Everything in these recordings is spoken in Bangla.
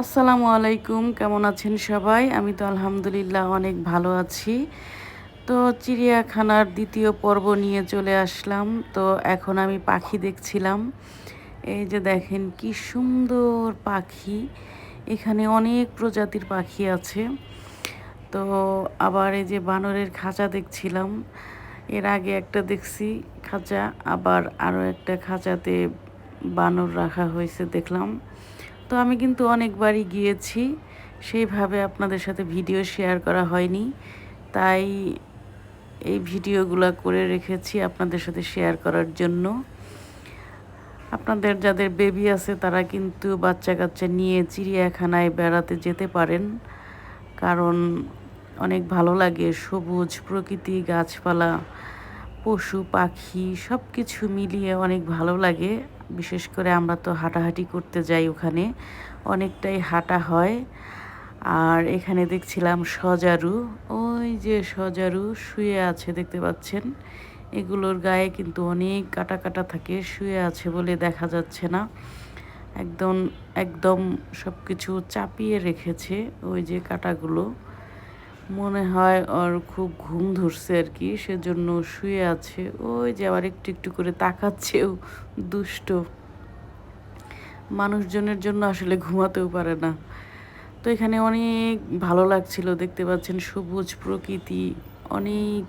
আসসালামু আলাইকুম, কেমন আছেন সবাই? আমি তো আলহামদুলিল্লাহ অনেক ভালো আছি। তো চিড়িয়াখানার দ্বিতীয় পর্ব নিয়ে চলে আসলাম। তো এখন আমি পাখি দেখছিলাম। এই যে দেখেন কি সুন্দর পাখি। এখানে অনেক প্রজাতির পাখি আছে। তো আবার এই যে বানরের খাঁচা দেখছিলাম। এর আগে একটা দেখছি খাঁচা, আবার আরও একটা খাঁচাতে বানর রাখা হয়েছে দেখলাম। তো আমি কিন্তু অনেকবারই গিয়েছি, সেইভাবে আপনাদের সাথে ভিডিও শেয়ার করা হয়নি, তাই এই ভিডিওগুলো করে রেখেছি আপনাদের সাথে শেয়ার করার জন্য। আপনাদের যাদের বেবি আছে তারা কিন্তু বাচ্চা কাচ্চা নিয়ে চিড়িয়াখানায় বেড়াতে যেতে পারেন, কারণ অনেক ভালো লাগে। সবুজ প্রকৃতি, গাছপালা, পশু পাখি সব কিছু মিলিয়ে অনেক ভালো লাগে। বিশেষ করে আমরা তো হাঁটাহাঁটি করতে যাই, ওখানে অনেকটাই হাঁটা হয়। আর এখানে দেখছিলাম সজারু, ওই যে সজারু শুয়ে আছে দেখতে পাচ্ছেন। এগুলোর গায়ে কিন্তু অনেক কাটা কাটা থাকে, শুয়ে আছে বলে দেখা যাচ্ছে না। একদম একদম সব কিছু চাপিয়ে রেখেছে ওই যে কাটাগুলো। মনে হয় ওর খুব ঘুম ধরছে আর কি, সেজন্য শুয়ে আছে। ওই যে আবার একটু একটু করে তাকাচ্ছেও, দুষ্ট। মানুষজনের জন্য আসলে ঘুমাতেও পারে না। তো এখানে অনেক ভালো লাগছিল, দেখতে পাচ্ছেন সবুজ প্রকৃতি, অনেক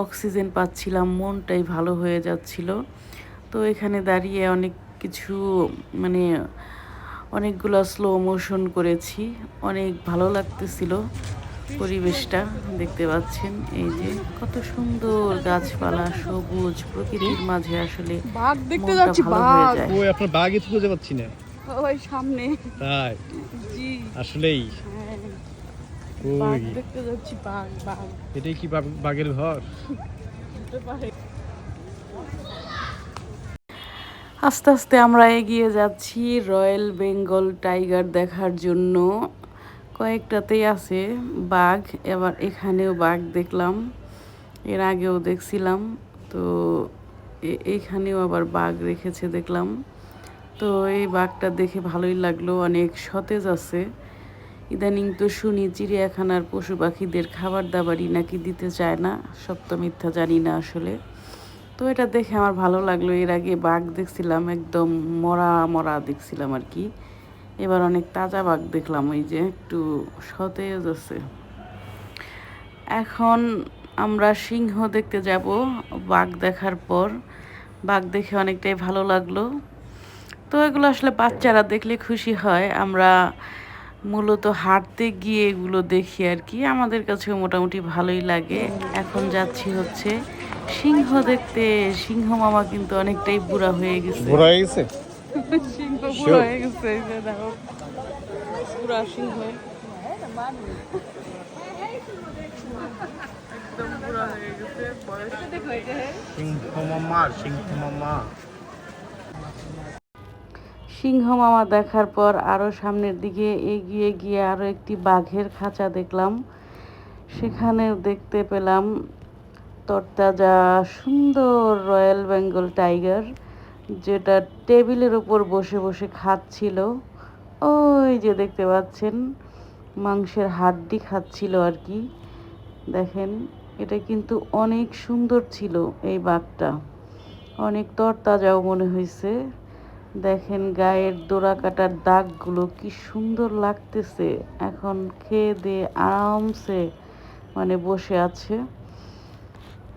অক্সিজেন পাচ্ছিলাম, মনটাই ভালো হয়ে যাচ্ছিল। তো এখানে দাঁড়িয়ে অনেক কিছু মানে অনেকগুলো স্লো মোশন করেছি, অনেক ভালো লাগতেছিল পরিবেশটা। দেখতে পাচ্ছেন এই যে কত সুন্দর গাছপালা, সবুজ প্রকৃতির মাঝে আসলে বাঘ দেখতে মনটা যাচ্ছি, ভালো হয়ে বাঘ যায়। ওই আপনার বাঘই তো খুঁজে পাচ্ছি না। ওই সামনে। তাই জি আসলেই হ্যাঁ, বাঘ ওই দেখতে যাচ্ছি, বাঘ বাঘ এটাই কি বাঘের ঘর? হতে পারে। আস্তে আস্তে আমরা এগিয়ে যাচ্ছি রয়্যাল বেঙ্গল টাইগার দেখার জন্য। কয়েকটাতেই আছে বাঘ, এবার এখানেও বাঘ দেখলাম, এর আগেও দেখছিলাম। তো এইখানেও আবার বাঘ রেখেছে দেখলাম। তো এই বাঘটা দেখে ভালোই লাগলো, অনেক সতেজ আছে। ইদানিং তো শুনি চিড়িয়াখানার পশু পাখিদের খাবার দাবারই নাকি দিতে চায় না, সত্য মিথ্যা জানি না আসলে। তো এটা দেখে আমার ভালো লাগলো। এর আগে বাঘ দেখছিলাম একদম মরা মরা দেখছিলাম আর কি, এবার অনেক তাজা বাঘ দেখলাম, ওই যে একটু সতেজ আছে। এখন আমরা সিংহ দেখতে যাব বাঘ দেখার পর। বাঘ দেখে অনেকটাই ভালো লাগলো। তো এগুলো আসলে বাচ্চারা দেখলে খুশি হয়, আমরা মূলত হাঁটতে গিয়ে এগুলো দেখি আর কি, আমাদের কাছেও মোটামুটি ভালোই লাগে। এখন যাচ্ছি হচ্ছে সিংহ দেখতে। সিংহ মামা কিন্তু অনেকটাই বুড়া হয়ে গেছে। ঘোরা হয়ে গেছে। সিংহ বুড়ো হয়ে গেছে, এই যে দেখো পুরা সিংহ একদম বুড়ো হয়ে গেছে, সিংহ মামা। সিংহ মামা দেখার পর আরও সামনের দিকে এগিয়ে গিয়ে আরও একটি বাঘের খাঁচা দেখলাম। সেখানেও দেখতে পেলাম তরতাজা সুন্দর রয়্যাল বেঙ্গল টাইগার, যেটা টেবিলের উপর বসে বসে খাচ্ছিল। ওই যে দেখতে পাচ্ছেন মাংসের হাড্ডি খাচ্ছিল আর কি। দেখেন এটা কিন্তু অনেক সুন্দর ছিল, এই বাঘটা অনেক তরতাজাও মনে হয়েছে। দেখেন গায়ের ডোরা কাটার দাগগুলো কি সুন্দর লাগতেছে। এখন খেয়ে দিয়ে আরামসে মানে বসে আছে।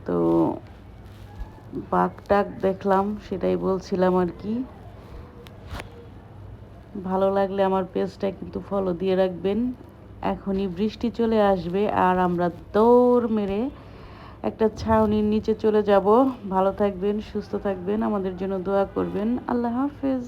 তো বাঘটাক দেখলাম, সেটাই বলছিলাম আর কি। ভালো লাগলে আমার পেজটা কিন্তু ফলো দিয়ে রাখবেন। এখনই বৃষ্টি চলে আসবে আর আমরা দৌড় মেরে একটা ছাউনির নিচে চলে যাব। ভালো থাকবেন, সুস্থ থাকবেন, আমাদের জন্য দোয়া করবেন। আল্লাহ হাফেজ।